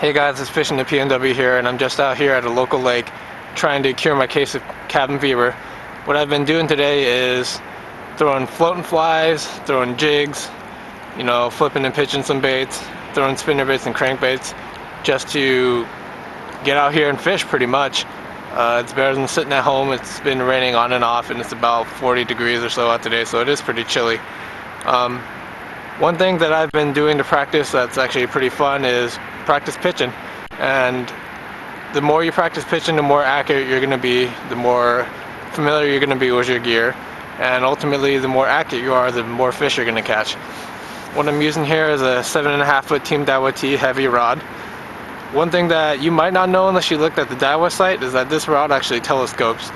Hey guys, it's Fishing the PNW here, and I'm just out here at a local lake trying to cure my case of cabin fever. What I've been doing today is throwing floating flies, throwing jigs, flipping and pitching some baits, throwing spinner baits and crankbaits, just to get out here and fish pretty much. It's better than sitting at home. It's been raining on and off, and it's about 40 degrees or so out today, so it is pretty chilly. One thing that I've been doing to practice that's actually pretty fun is practice pitching. And the more you practice pitching, the more accurate you're going to be, the more familiar you're going to be with your gear, and ultimately the more accurate you are, the more fish you're going to catch. What I'm using here is a 7.5 foot Team Daiwa T heavy rod. One thing that you might not know unless you looked at the Daiwa site is that this rod actually telescopes.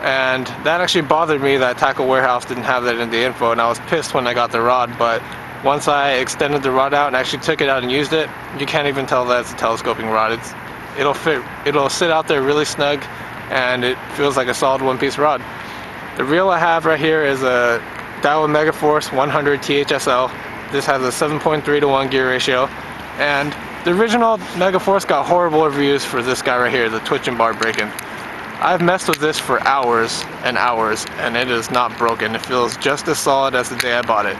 And that actually bothered me that Tackle Warehouse didn't have that in the info, and I was pissed when I got the rod, but once I extended the rod out and actually took it out and used it, you can't even tell that it's a telescoping rod. It'll sit out there really snug, and it feels like a solid one-piece rod. The reel I have right here is a Daiwa Megaforce 100 THSL. This has a 7.3 to 1 gear ratio, and the original Megaforce got horrible reviews for this guy right here, the twitch and bar breaking. I've messed with this for hours and hours, and it is not broken. It feels just as solid as the day I bought it.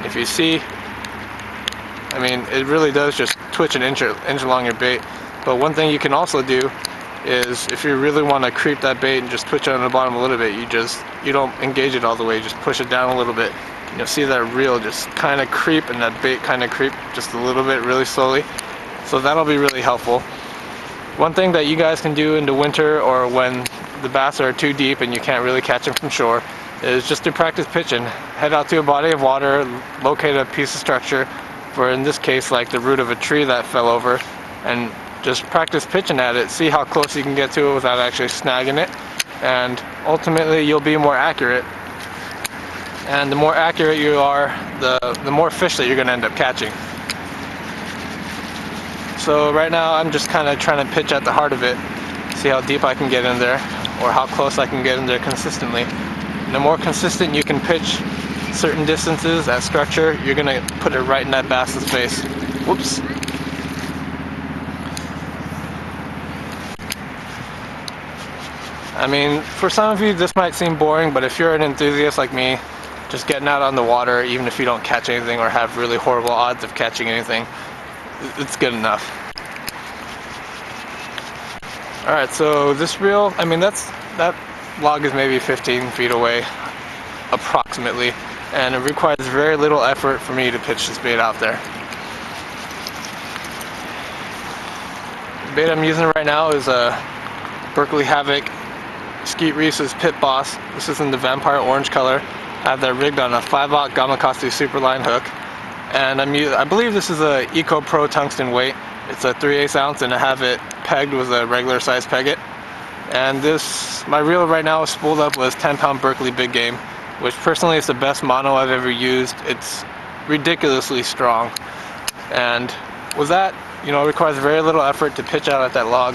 If you see, it really does just twitch an inch along your bait. But one thing you can also do is, if you really want to creep that bait and just twitch it on the bottom a little bit, you don't engage it all the way, you just push it down a little bit. You'll see that reel just kind of creep and that bait kind of creep just a little bit really slowly. So that'll be really helpful. One thing that you guys can do in the winter, or when the bass are too deep and you can't really catch them from shore, is just to practice pitching. Head out to a body of water, locate a piece of structure, for in this case like the root of a tree that fell over, and just practice pitching at it. See how close you can get to it without actually snagging it, and ultimately you'll be more accurate. And the more accurate you are, the more fish that you're going to end up catching. So right now I'm just kind of trying to pitch at the heart of it, see how deep I can get in there, or how close I can get in there consistently. And the more consistent you can pitch certain distances at structure, you're going to put it right in that bass's face. Whoops. For some of you this might seem boring, but if you're an enthusiast like me, just getting out on the water, even if you don't catch anything or have really horrible odds of catching anything, it's good enough. Alright, so this reel, that log is maybe 15 feet away, approximately, and it requires very little effort for me to pitch this bait out there. The bait I'm using right now is a Berkley Havoc Skeet Reese's Pit Boss. This is in the Vampire Orange color. I have that rigged on a 5/0 Gamakatsu Superline hook, and I believe this is a Eco Pro Tungsten Weight. It's a 3/8 ounce, and I have it pegged with a regular size pegget. And my reel right now is spooled up with 10-pound Berkley Big Game, which personally is the best mono I've ever used. It's ridiculously strong, and with that, it requires very little effort to pitch out at that log.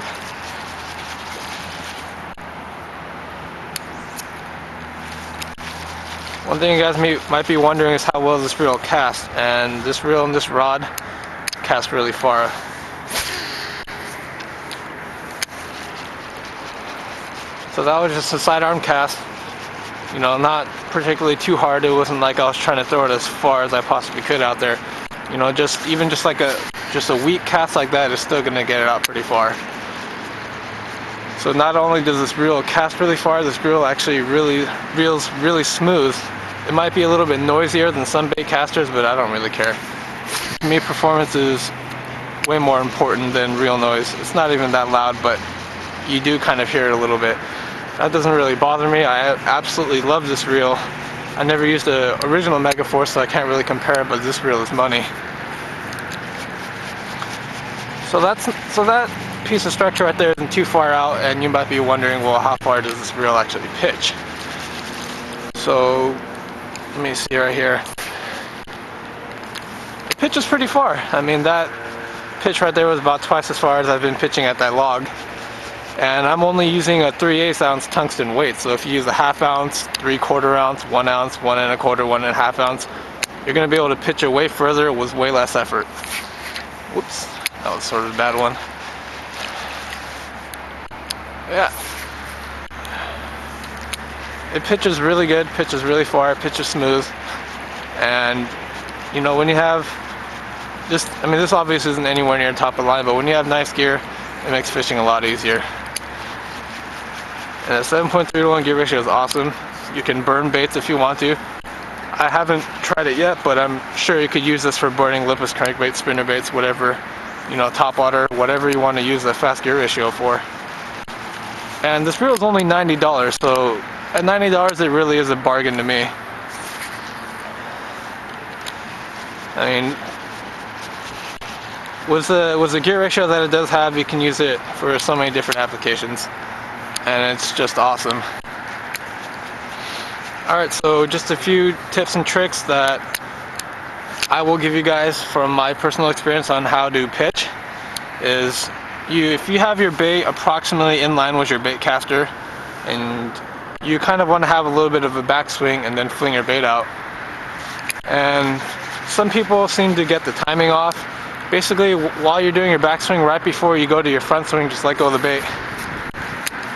One thing you guys might be wondering is how well this reel casts, and this reel and this rod cast really far. So that was just a sidearm cast, not particularly too hard. It wasn't like I was trying to throw it as far as I possibly could out there. Just a weak cast like that is still gonna get it out pretty far. So not only does this reel cast really far, this reel actually reels really smooth. It might be a little bit noisier than some bait casters, but I don't really care. To me, performance is way more important than reel noise. It's not even that loud, but you do kind of hear it a little bit. That doesn't really bother me. I absolutely love this reel. I never used the original Megaforce, so I can't really compare it, but this reel is money. So that piece of structure right there isn't too far out, and you might be wondering, well, how far does this reel actually pitch? So let me see right here. It pitches pretty far. That pitch right there was about twice as far as I've been pitching at that log. And I'm only using a 3/8 ounce tungsten weight, so if you use a 1/2 ounce, 3/4 ounce, 1 ounce, 1 1/4, 1 1/2 ounce, you're going to be able to pitch it way further with way less effort. Whoops. That was sort of a bad one. Yeah. It pitches really good, pitches really far, pitches smooth. And, you know, when you have just, I mean, this obviously isn't anywhere near top of the line, but when you have nice gear, it makes fishing a lot easier. And a 7.3 to 1 gear ratio is awesome. You can burn baits if you want to. I haven't tried it yet, but I'm sure you could use this for burning lipless crankbaits, spinner baits, whatever, you know, top water, whatever you want to use a fast gear ratio for. And this reel is only $90, so at $90 it really is a bargain to me. I mean, with the gear ratio that it does have, you can use it for so many different applications, and it's just awesome. Alright, so just a few tips and tricks that I will give you guys from my personal experience on how to pitch is, if you have your bait approximately in line with your bait caster, and you kind of want to have a little bit of a backswing and then fling your bait out. And some people seem to get the timing off. Basically, while you're doing your backswing, right before you go to your front swing, just let go of the bait.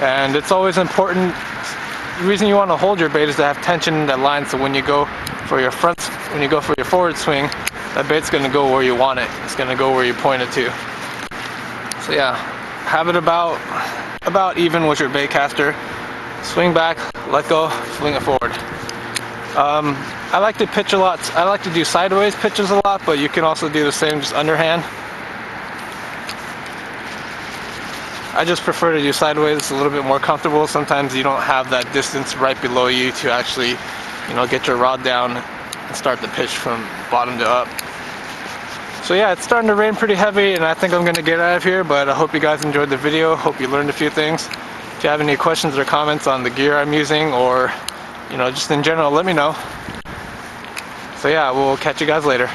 And it's always important, the reason you want to hold your bait is to have tension in that line, so when you go for your forward swing, that bait's going to go where you want it. It's going to go where you point it to. So yeah, have it about even with your bait caster. Swing back, let go, fling it forward. I like to pitch a lot. I like to do sideways pitches a lot, but you can also do the same just underhand. I just prefer to do sideways. It's a little bit more comfortable. Sometimes you don't have that distance right below you to actually, you know, get your rod down and start the pitch from bottom to up. So yeah, it's starting to rain pretty heavy, and I think I'm going to get out of here, but I hope you guys enjoyed the video. Hope you learned a few things. If you have any questions or comments on the gear I'm using, or, you know, just in general, let me know. So yeah, we'll catch you guys later.